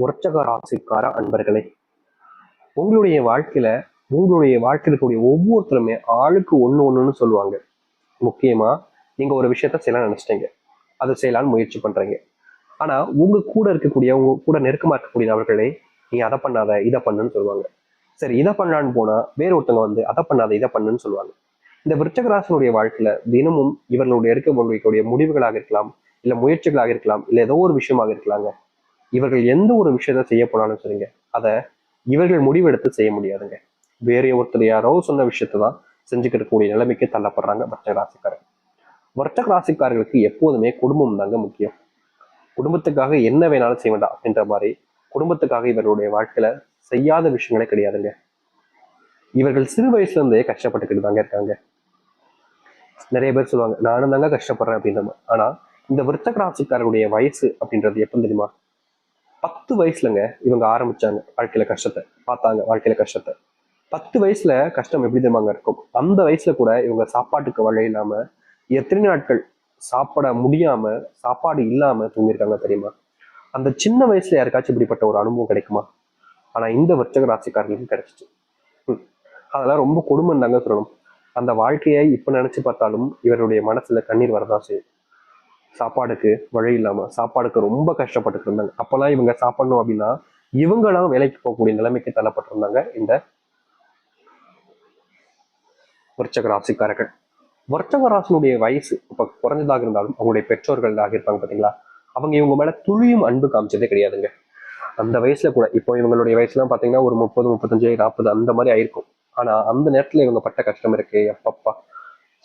உற்சக ராசிக்கார அன்பர்களே, உங்களுடைய வாழ்க்கையில இருக்கக்கூடிய ஒவ்வொருத்தருமே ஆளுக்கு ஒண்ணுன்னு சொல்லுவாங்க. முக்கியமா நீங்க ஒரு விஷயத்த செய்யலாம் நினைச்சிட்டீங்க, அதை செய்யலாம்னு முயற்சி பண்றீங்க. ஆனா உங்க கூட நெருக்கமா இருக்கக்கூடிய நபர்களே, நீ அதை பண்ணாத இதை பண்ணுன்னு சொல்லுவாங்க. சரி, இதை பண்ணலான்னு போனா வேற ஒருத்தவங்க வந்து அதை பண்ணாத இதை பண்ணுன்னு சொல்லுவாங்க. இந்த விருச்சக ராசினுடைய வாழ்க்கையில தினமும் இவர்களுடைய இருக்கக்கூடிய முடிவுகளாக இருக்கலாம், இல்ல முயற்சிகளாக இருக்கலாம், இல்ல ஏதோ ஒரு விஷயமாக இருக்கலாங்க. இவர்கள் எந்த ஒரு விஷயத்த செய்ய போனாலும் சரிங்க, அதை இவர்கள் முடிவெடுத்து செய்ய முடியாதுங்க. வேற ஒருத்தர் யாரோ சொன்ன விஷயத்தான் செஞ்சுக்கிட்டு கூடிய நிலைமைக்கு தள்ளப்படுறாங்க வர்த்தக ராசிக்காரர்கள். வர்த்தக ராசிக்காரர்களுக்கு எப்போதுமே குடும்பம் தாங்க முக்கியம். குடும்பத்துக்காக என்ன வேணாலும் செய்ய வேண்டாம் அப்படின்ற மாதிரி குடும்பத்துக்காக இவர்களுடைய வாழ்க்கையில செய்யாத விஷயங்களே கிடையாதுங்க. இவர்கள் சிறு வயசுல இருந்தே கஷ்டப்பட்டுக்கிட்டு தாங்க இருக்காங்க. நிறைய பேர் சொல்லுவாங்க, நானும் தாங்க கஷ்டப்படுறேன் அப்படின்ற மாதிரி. ஆனா இந்த விருத்தக ராசிக்காரருடைய வயசு அப்படின்றது எப்ப தெரியுமா? 10 வயசுலங்க இவங்க ஆரம்பிச்சாங்க வாழ்க்கையில கஷ்டத்தை, பார்த்தாங்க வாழ்க்கையில கஷ்டத்தை. 10 வயசுல கஷ்டம் எப்படி தெரியுமாங்க இருக்கும்? அந்த வயசுல கூட இவங்க சாப்பாட்டுக்கு வழி இல்லாம எத்தனை நாட்கள் சாப்பிட முடியாம, சாப்பாடு இல்லாம தூங்கியிருக்காங்க தெரியுமா? அந்த சின்ன வயசுல யாருக்காச்சும் இப்படிப்பட்ட ஒரு அனுபவம் கிடைக்குமா? ஆனா இந்த விருச்சக ராசிக்காரர்களுக்கு கிடைச்சிச்சு. அதெல்லாம் ரொம்ப கொடுமைன்னு தாங்க சொல்லணும். அந்த வாழ்க்கையை இப்ப நினைச்சு பார்த்தாலும் இவருடைய மனசுல கண்ணீர் வரதான் செய்யும். சாப்பாடுக்கு வழி இல்லாம, சாப்பாடுக்கு ரொம்ப கஷ்டப்பட்டு இருந்தாங்க. அப்பெல்லாம் இவங்க சாப்பிடணும் அப்படின்னா இவங்கெல்லாம் வேலைக்கு போகக்கூடிய நிலைமைக்கு தள்ளப்பட்டிருந்தாங்க இந்த விருச்சக ராசிக்காரர்கள். விருச்சக ராசினுடைய வயசு இப்ப குறைஞ்சதாக இருந்தாலும் அவங்களுடைய பெற்றோர்களாக இருப்பாங்க பாத்தீங்களா, அவங்க இவங்க மேல துளியும் அன்பு காமிச்சதே கிடையாதுங்க. அந்த வயசுல கூட, இப்போ இவங்களுடைய வயசுலாம் பாத்தீங்கன்னா ஒரு 30, 35, 40 அந்த மாதிரி ஆயிருக்கும். ஆனா அந்த நேரத்துல இவங்க பட்ட கஷ்டம் இருக்கு, அப்பப்பா.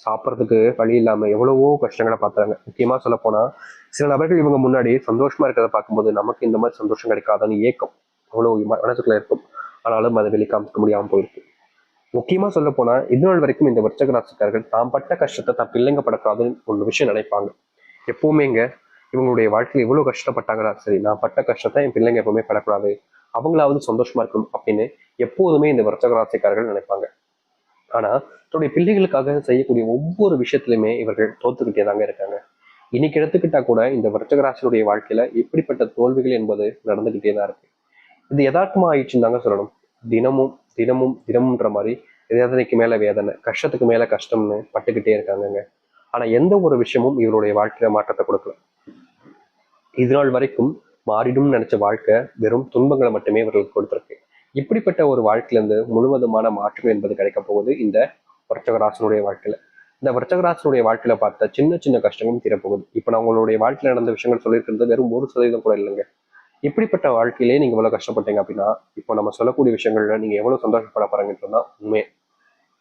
சாப்பிட்றதுக்கு வழி இல்லாம எவ்வளவோ கஷ்டங்களை பார்த்தாங்க. முக்கியமா சொல்ல போனா சில நபர்கள் இவங்க முன்னாடி சந்தோஷமா இருக்கிறத பார்க்கும்போது நமக்கு இந்த மாதிரி சந்தோஷம் கிடைக்காதான்னு ஏக்கம் அவ்வளவு மனசுக்குள்ள இருக்கும். ஆனாலும் அதை வெளிக்காமிக்க முடியாம போயிருக்கு. முக்கியமா சொல்ல போனா இதுநாள் வரைக்கும் இந்த விருச்சக ராசிக்காரர்கள் தாம் பட்ட கஷ்டத்தை தான் பிள்ளைங்க படக்கூடாதுன்னு ஒரு விஷயம் நினைப்பாங்க. எப்பவுமேங்க இவங்களுடைய வாழ்க்கையில் இவ்வளவு கஷ்டப்பட்டாங்களா, சரி நான் பட்ட கஷ்டத்தை என் பிள்ளைங்க எப்பவுமே படக்கூடாது, அவங்களாவது சந்தோஷமா இருக்கணும் அப்படின்னு எப்போதுமே இந்த விருச்சக ராசிக்காரர்கள் நினைப்பாங்க. ஆனா தன்னுடைய பிள்ளைகளுக்காக செய்யக்கூடிய ஒவ்வொரு விஷயத்திலுமே இவர்கள் தோத்துக்கிட்டே தாங்க இருக்காங்க. இன்னைக்கு எடுத்துக்கிட்டா கூட இந்த விருச்சக ராசியுடைய வாழ்க்கையில இப்படிப்பட்ட தோல்விகள் என்பது நடந்துகிட்டே தான் இருக்கு. இது யதார்த்தமா ஆயிடுச்சுன்னு தாங்க சொல்லணும். தினமும் தினமும் தினமும்ன்ற மாதிரி வேதனைக்கு மேல வேதனை, கஷ்டத்துக்கு மேல கஷ்டம்னு பட்டுக்கிட்டே இருக்காங்கங்க. ஆனா எந்த ஒரு விஷயமும் இவருடைய வாழ்க்கையில மாற்றத்தை கொடுக்கல. இது நாள் வரைக்கும் மாறிடும் நினைச்ச வாழ்க்கை வெறும் துன்பங்களை மட்டுமே இவர்களுக்கு கொடுத்திருக்கு. இப்படிப்பட்ட ஒரு வாழ்க்கையிலிருந்து முழுவதுமான மாற்றம் என்பது கிடைக்க போகுது இந்த விருச்சகராசனுடைய வாழ்க்கையில. இந்த விருச்சகராசனுடைய வாழ்க்கையில பார்த்த சின்ன சின்ன கஷ்டங்களும் தீரப்போகுது. இப்ப நான் உங்களுடைய வாழ்க்கையில நடந்த விஷயங்கள் சொல்லியிருக்கிறது வெறும் 1% கூட இல்லைங்க. இப்படிப்பட்ட வாழ்க்கையிலே நீங்க இவ்வளவு கஷ்டப்பட்டீங்க அப்படின்னா இப்போ நம்ம சொல்லக்கூடிய விஷயங்கள்ல நீங்க எவ்வளவு சந்தோஷப்பட போறீங்கன்னு தான் உண்மை.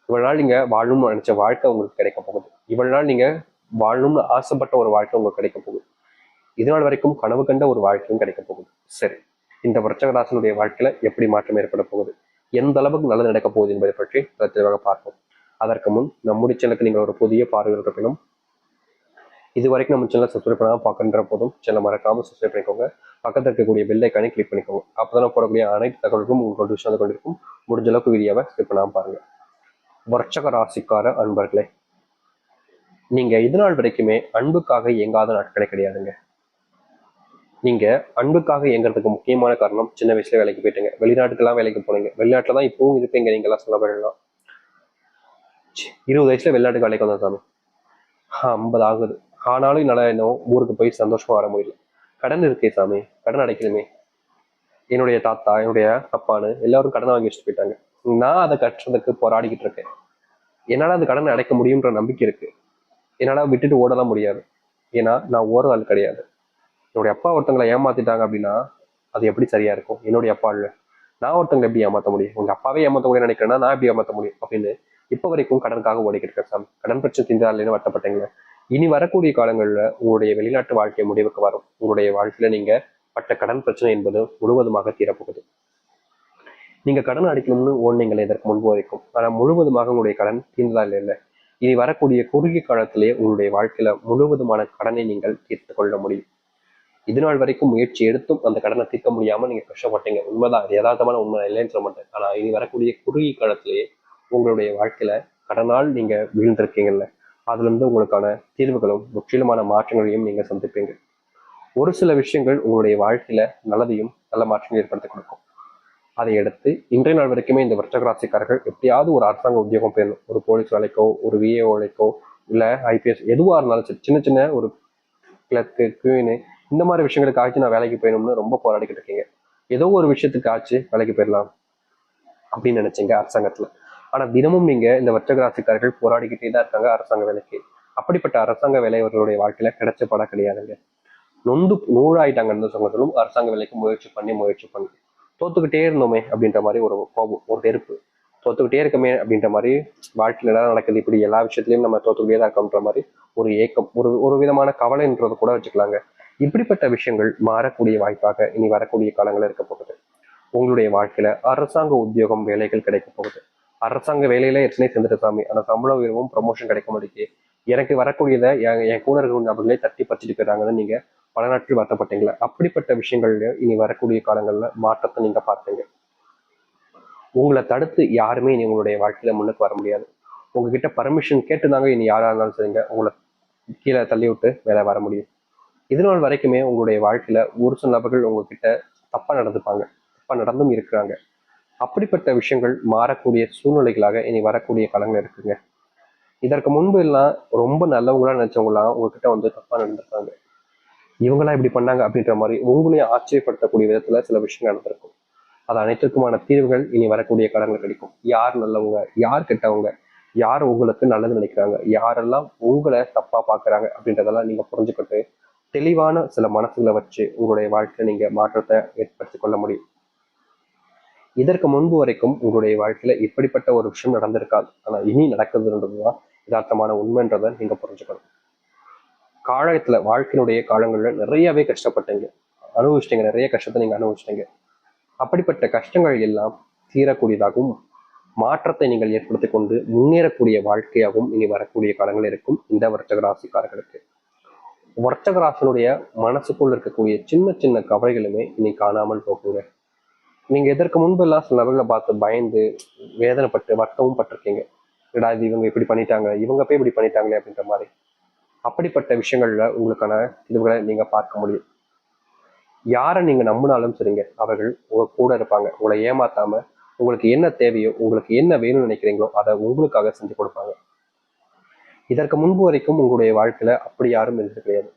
இவ்வளவு நாள் நீங்க வாழணும்னு நினைச்ச வாழ்க்கை உங்களுக்கு கிடைக்க போகுது. இவ்வளவு நாள் நீங்க வாழணும்னு ஆசைப்பட்ட ஒரு வாழ்க்கை உங்களுக்கு கிடைக்க போகுது. இதனால் வரைக்கும் கனவு கண்ட ஒரு வாழ்க்கையும் கிடைக்க போகுது. சரி, இந்த விருச்சகராசனுடைய வாழ்க்கையில எப்படி மாற்றம் ஏற்பட போகுது, எந்த அளவுக்கு நல்லது நடக்க போகுது என்பதை பற்றி தெளிவாக பார்ப்போம். அதற்கு முன் நம்முடைய சேனலுக்கு நீங்கள் ஒரு புதிய பார்வையில் இருப்பினும் இது வரைக்கும் நம்ம சேனல் சப்ஸ்கிரைப் பண்ணாமல் பார்க்கின்ற போதும் சேனல் மறக்காம சப்ஸ்கிரைப் பண்ணிக்கோங்க. பக்கத்தில் இருக்கக்கூடிய பெல் ஐக்கானை கிளிக் பண்ணிக்கோங்க. அப்பதான் போடக்கூடிய அனைத்து தகவல்களும் உங்களுக்கு விஷயம் கொண்டிருக்கும். முடிஞ்ச அளவுக்கு வீடியோவை ஸ்கிப் பண்ணாமல் பாருங்க. விருச்சக ராசிக்கார அன்பர்களே, நீங்க இது நாள் வரைக்குமே அன்புக்காக இயங்காத நாட்களே கிடையாதுங்க. நீங்க அன்புக்காக இயங்குறதுக்கு முக்கியமான காரணம் சின்ன வயசுல வேலைக்கு போயிட்டீங்க, வெளிநாட்டுக்கெல்லாம் வேலைக்கு போனீங்க. வெளிநாட்டுல தான் இப்பவும் இருப்பீங்க நீங்க எல்லாம் சொல்ல போயிடலாம். 20 வயசுல வெளிநாட்டுக்கு வேலைக்கு வந்தா சாமி 50 ஆகுது, ஆனாலும் என்னால இன்னும் ஊருக்கு போய் சந்தோஷமா வர முடியல. கடன் இருக்கே சாமி, கடன் அடைக்கணுமே. என்னுடைய தாத்தா, என்னுடைய அப்பான்னு எல்லாரும் கடனை வாங்கி வச்சுட்டு போயிட்டாங்க. நான் அதை கட்டுறதுக்கு போராடிக்கிட்டு இருக்கேன். என்னால அந்த கடனை அடைக்க முடியுன்ற நம்பிக்கை இருக்கு. என்னால விட்டுட்டு ஓடலாம் முடியாது. ஏன்னா நான் ஓர ஆள் கிடையாது. என்னுடைய அப்பா ஒருத்தங்களை ஏமாத்திட்டாங்க அப்படின்னா அது எப்படி சரியா இருக்கும்? என்னுடைய அப்பா இல்லை, நான் ஒருத்தங்களை எப்படி ஏமாத்த முடியும்? உங்க அப்பாவே ஏமாத்த முடியும் நினைக்கிறேன்னா நான் எப்படி ஏமாத்த முடியும் அப்படின்னு இப்ப வரைக்கும் கடனுக்காக ஓடிக்கிட்டு இருக்கேன் சாமி. கடன் பிரச்சனை தீர்ந்தாலேன்னு வருத்தப்பட்டீங்க. இனி வரக்கூடிய காலங்கள்ல உங்களுடைய வெளிநாட்டு வாழ்க்கை முடிவுக்கு வரும். உங்களுடைய வாழ்க்கையில நீங்க பட்ட கடன் பிரச்சனை என்பது முழுவதுமாக தீரப்போகுது. நீங்க கடன் அடைக்கணும்னு ஓடுனீங்களே இதற்கு முன்பு வரைக்கும், ஆனா முழுவதுமாக உங்களுடைய கடன் தீர்ந்ததா இல்லை. இனி வரக்கூடிய குறுகிய காலத்திலேயே உங்களுடைய வாழ்க்கையில முழுவதுமான கடனை நீங்கள் தீர்த்து கொள்ள முடியும். இது நாள் வரைக்கும் முயற்சி எடுத்தும் அந்த கடனை தீர்க்க முடியாம நீங்க கஷ்டப்பட்டீங்க. உண்மைதான், அது யதார்த்தமான உண்மை, இல்லைன்னு சொல்ல மாட்டேன். ஆனா இனி வரக்கூடிய குறுகிய காலத்திலேயே உங்களுடைய வாழ்க்கையில கடனால் நீங்க வீழ்ந்திருக்கீங்கல்ல, அதுல இருந்து உங்களுக்கான தீர்வுகளும் முற்றிலுமான மாற்றங்களையும் நீங்க சந்திப்பீங்க. ஒரு சில விஷயங்கள் உங்களுடைய வாழ்க்கையில நல்லதையும் நல்ல மாற்றங்கள் ஏற்படுத்தி கொடுக்கும். அதை எடுத்து இன்றைய நாள் வரைக்குமே இந்த விருச்சிக ராசிக்காரர்கள் எப்படியாவது ஒரு அரசாங்க உத்தியோகம் போயிடணும். ஒரு போலீஸ் வேலைக்கோ, ஒரு விஏ வேலைக்கோ, இல்லை ஐபிஎஸ் எதுவாக இருந்தாலும் சரி, சின்ன சின்ன ஒரு கிளர்க்கு, குவீனு, இந்த மாதிரி விஷயங்களுக்கு ஆச்சு நான் வேலைக்கு போயணும்னு ரொம்ப போராடிக்கிட்டு இருக்கீங்க. ஏதோ ஒரு விஷயத்துக்கு ஆச்சு வேலைக்கு போயிடலாம் அப்படின்னு நினைச்சீங்க அரசாங்கத்துல. ஆனா தினமும் நீங்க இந்த விருச்சிக ராசிக்காரர்கள் போராடிக்கிட்டே தான் இருக்காங்க அரசாங்க வேலைக்கு. அப்படிப்பட்ட அரசாங்க வேலை அவர்களுடைய வாழ்க்கையில கிடைச்ச படம் கிடையாதுங்க. நொந்து நூறாயிட்டாங்கன்னு சொல்லும் அரசாங்க வேலைக்கு முயற்சி பண்ணி தோத்துக்கிட்டே இருந்தோமே அப்படின்ற மாதிரி ஒரு கோபம், ஒரு வெறுப்பு. தோத்துக்கிட்டே இருக்கமே அப்படின்ற மாதிரி வாழ்க்கையில எல்லாம் நடக்குது, இப்படி எல்லா விஷயத்திலையும் நம்ம தோத்துக்கிட்டே தான் இருக்கோம்ன்ற மாதிரி ஒரு ஏக்கம், ஒரு விதமான கவலைன்றது கூட வச்சுக்கலாங்க. இப்படிப்பட்ட விஷயங்கள் மாறக்கூடிய வாய்ப்பாக இனி வரக்கூடிய காலங்கள் இருக்க போகுது. உங்களுடைய வாழ்க்கையில அரசாங்க உத்தியோகம் வேலைகள் கிடைக்க போகுது. அரசாங்க வேலையில எத்தனை செஞ்சுட்டு சாமி, ஆனா சம்பள உயர்வும் ப்ரமோஷன் கிடைக்க மாட்டேங்குது, எனக்கு வரக்கூடியதை என் கூட இருக்கிற நபர்களே தட்டி பறிச்சுட்டு போயிறாங்கன்னு நீங்க பல நாட்கள் வருத்தப்பட்டீங்களா? அப்படிப்பட்ட விஷயங்கள்ல இனி வரக்கூடிய காலங்கள்ல மாற்றத்தை நீங்க பார்த்தீங்க. உங்களை தடுத்து யாருமே இனி உங்களுடைய வாழ்க்கையில முன்னுக்கு வர முடியாது. உங்ககிட்ட பர்மிஷன் கேட்டுதாங்க இனி யாரா இருந்தாலும் சரிங்க உங்களை கீழே தள்ளி விட்டு மேலே வர முடியும். இது நாள் வரைக்குமே உங்களுடைய வாழ்க்கையில ஒரு சில நபர்கள் உங்ககிட்ட தப்பா நடந்துப்பாங்க, தப்பா நடந்தும் இருக்கிறாங்க. அப்படிப்பட்ட விஷயங்கள் மாறக்கூடிய சூழ்நிலைகளாக இனி வரக்கூடிய காலங்கள் இருக்குங்க. இதற்கு முன்பு எல்லாம் ரொம்ப நல்லவங்களா நினைச்சவங்களாம் உங்ககிட்ட வந்து தப்பா நடந்திருக்காங்க. இவங்களாம் இப்படி பண்ணாங்க அப்படின்ற மாதிரி உங்களையும் ஆச்சரியப்படுத்தக்கூடிய விதத்துல சில விஷயங்கள் நடந்திருக்கும். அது அனைத்துக்குமான தீர்வுகள் இனி வரக்கூடிய காலங்கள் கிடைக்கும். யார் நல்லவங்க, யார் கெட்டவங்க, யார் உங்களுக்கு நல்லது நினைக்கிறாங்க, யாரெல்லாம் உங்களை தப்பா பாக்குறாங்க அப்படின்றதெல்லாம் நீங்க புரிஞ்சுக்கிட்டு தெளிவான சில மனசுகளை வச்சு உங்களுடைய வாழ்க்கையில நீங்க மாற்றத்தை ஏற்படுத்திக் கொள்ள முடியும். இதற்கு முன்பு வரைக்கும் உங்களுடைய வாழ்க்கையில இப்படிப்பட்ட ஒரு விஷயம் நடந்திருக்காது, ஆனா இனி நடக்குதுன்றதுதான் யதார்த்தமான உண்மைன்றதை நீங்க புரிஞ்சுக்கணும். காலத்துல வாழ்க்கையினுடைய காலங்கள்ல நிறையவே கஷ்டப்பட்டீங்க, அனுபவிச்சிட்டீங்க, நிறைய கஷ்டத்தை நீங்க அனுபவிச்சிட்டீங்க. அப்படிப்பட்ட கஷ்டங்கள் எல்லாம் தீரக்கூடியதாகவும் மாற்றத்தை நீங்கள் ஏற்படுத்திக் கொண்டு முன்னேறக்கூடிய வாழ்க்கையாகவும் இனி வரக்கூடிய காலங்கள் இருக்கும் இந்த விருச்சிக ராசிக்காரர்களுக்கு. விருச்சிக ராசினுடைய மனசுக்குள்ள இருக்கக்கூடிய சின்ன சின்ன கவலைகளுமே இனி காணாமல் போகுங்க. நீங்க இதற்கு முன்பு எல்லாம் சில நபர்களை பார்த்து பயந்து வேதனைப்பட்டு வருத்தமும் பட்டிருக்கீங்க. இது இவங்க இப்படி பண்ணிட்டாங்க, இவங்க போய் இப்படி பண்ணிட்டாங்களே அப்படின்ற மாதிரி. அப்படிப்பட்ட விஷயங்கள்ல உங்களுக்கான இதுகளை நீங்க பார்க்க முடியும். யாரை நீங்க நம்பினாலும் சரிங்க, அவர்கள் உங்க கூட இருப்பாங்க. உங்களை ஏமாத்தாம உங்களுக்கு என்ன தேவையோ, உங்களுக்கு என்ன வேணும்னு நினைக்கிறீங்களோ அதை உங்களுக்காக செஞ்சு கொடுப்பாங்க. இதற்கு முன்பு வரைக்கும் உங்களுடைய வாழ்க்கையில அப்படி யாரும் இருந்தது கிடையாது.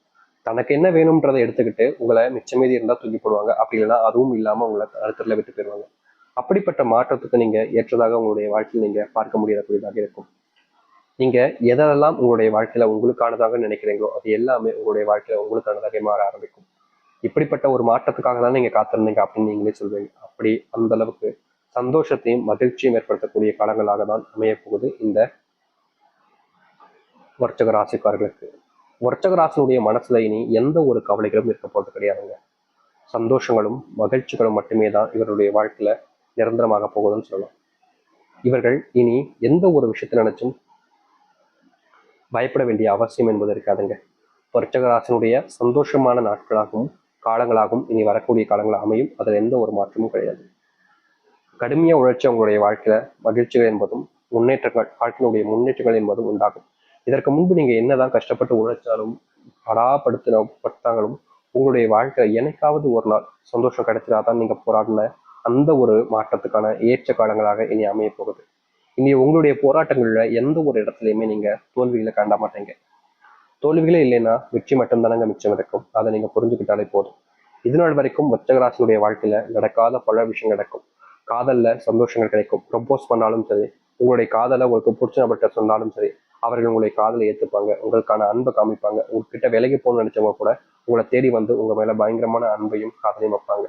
தனக்கு என்ன வேணும்ன்றதை எடுத்துக்கிட்டு உங்களை மிச்சமீதி இருந்தா தூக்கி போடுவாங்க, அப்படி இல்லைன்னா அதுவும் இல்லாம உங்களை அடுத்ததுல விட்டு போயிடுவாங்க. அப்படிப்பட்ட மாற்றத்துக்கு நீங்க ஏற்றதாக உங்களுடைய வாழ்க்கையில் நீங்க பார்க்க முடியக்கூடியதாக இருக்கும். நீங்க எதெல்லாம் உங்களுடைய வாழ்க்கையில உங்களுக்கானதாக நினைக்கிறீங்களோ அது எல்லாமே உங்களுடைய வாழ்க்கையில உங்களுக்கானதாக மாற ஆரம்பிக்கும். இப்படிப்பட்ட ஒரு மாற்றத்துக்காக தான் நீங்க காத்திருந்தீங்க அப்படின்னு நீங்களே சொல்வீங்க. அப்படி அந்த அளவுக்கு சந்தோஷத்தையும் மகிழ்ச்சியும் ஏற்படுத்தக்கூடிய காலங்களாக தான் அமைய போகுது இந்த விருச்சிக ராசிக்காரர்களுக்கு. விருச்சிக ராசினுடைய மனசுல இனி எந்த ஒரு கவலைகளும் இருக்க போறது கிடையாதுங்க. சந்தோஷங்களும் மகிழ்ச்சிகளும் மட்டுமே தான் இவருடைய வாழ்க்கையில நிரந்தரமாக போகுதுன்னு சொல்லலாம். இவர்கள் இனி எந்த ஒரு விஷயத்தை நினைச்சும் பயப்பட வேண்டிய அவசியம் என்பது இருக்காதுங்க. விருச்சிக ராசினுடைய சந்தோஷமான நாட்களாகவும் காலங்களாகவும் இனி வரக்கூடிய காலங்கள் அமையும். அதில் எந்த ஒரு மாற்றமும் கிடையாது. கடுமையா உழைச்சி அவங்களுடைய வாழ்க்கையில மகிழ்ச்சிகள் என்பதும் முன்னேற்றங்கள், வாழ்க்கையினுடைய முன்னேற்றங்கள் என்பதும் உண்டாகும். இதற்கு முன்பு நீங்க என்னதான் கஷ்டப்பட்டு உழைச்சாலும் படாப்படுத்தாங்களும் உங்களுடைய வாழ்க்கையில என்னைக்காவது ஒரு நாள் சந்தோஷம் கிடைச்சிடாதான் நீங்க போராடின அந்த ஒரு மாற்றத்துக்கான ஏற்ற காலங்களாக இனி அமைய போகுது. இனி உங்களுடைய போராட்டங்கள்ல எந்த ஒரு இடத்துலையுமே நீங்க தோல்விகளை காண்ட மாட்டீங்க. தோல்விகளே இல்லைன்னா வெற்றி மட்டும்தானங்க மிச்சம் இருக்கும். அதை நீங்க புரிஞ்சுக்கிட்டாலே போதும். இது நாள் வரைக்கும் விருச்சிக ராசியுடைய வாழ்க்கையில நடக்காத பல விஷயம் நடக்கும். காதல்ல சந்தோஷங்கள் கிடைக்கும். ப்ரப்போஸ் பண்ணாலும் சரி, உங்களுடைய காதலை உங்களுக்கு பிடிச்ச நபர்கிட்ட சொன்னாலும் சரி, அவர்கள் உங்களுடைய காதலை ஏற்றுப்பாங்க, உங்களுக்கான அன்பை காமிப்பாங்க. உங்ககிட்ட விலகி போகணும்னு நினைச்சவங்க கூட உங்களை தேடி வந்து உங்க மேல பயங்கரமான அன்பையும் காதலையும் வைப்பாங்க.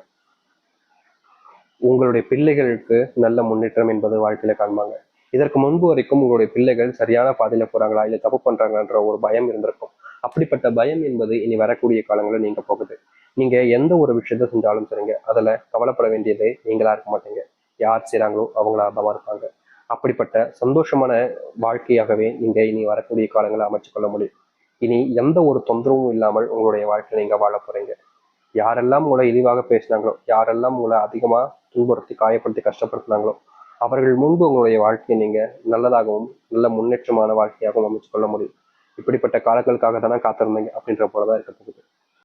உங்களுடைய பிள்ளைகளுக்கு நல்ல முன்னேற்றம் என்பது வாழ்க்கையில காண்பாங்க. இதற்கு முன்பு வரைக்கும் உங்களுடைய பிள்ளைகள் சரியான பாதையில போறாங்களா இல்ல தப்பு பண்றாங்கன்ற ஒரு பயம் இருந்திருக்கும். அப்படிப்பட்ட பயம் என்பது இனி வரக்கூடிய காலங்களில் நீங்க போகுது. நீங்க எந்த ஒரு விஷயத்த செஞ்சாலும் சரிங்க, அதுல கவலைப்பட வேண்டியது நீங்களா இருக்க மாட்டீங்க. யார் செய்றாங்களோ அவங்களாதான் இருப்பாங்க. அப்படிப்பட்ட சந்தோஷமான வாழ்க்கையாகவே நீங்க இனி வரக்கூடிய காலங்களை அமைச்சு கொள்ள முடியும். இனி எந்த ஒரு தொந்தரவும் இல்லாமல் உங்களுடைய வாழ்க்கையை நீங்க வாழ போறீங்க. யாரெல்லாம் உங்களை இழிவாக பேசினாங்களோ, யாரெல்லாம் உங்களை அதிகமா துன்புறுத்தி காயப்படுத்தி கஷ்டப்படுத்தினாங்களோ, அவர்கள் முன்பு உங்களுடைய வாழ்க்கையை நீங்க நல்லதாகவும் நல்ல முன்னேற்றமான வாழ்க்கையாகவும் அமைச்சு கொள்ள முடியும். இப்படிப்பட்ட காலங்களுக்காக தானே காத்திருந்தீங்க அப்படின்ற போலதான் இருக்க போகுது.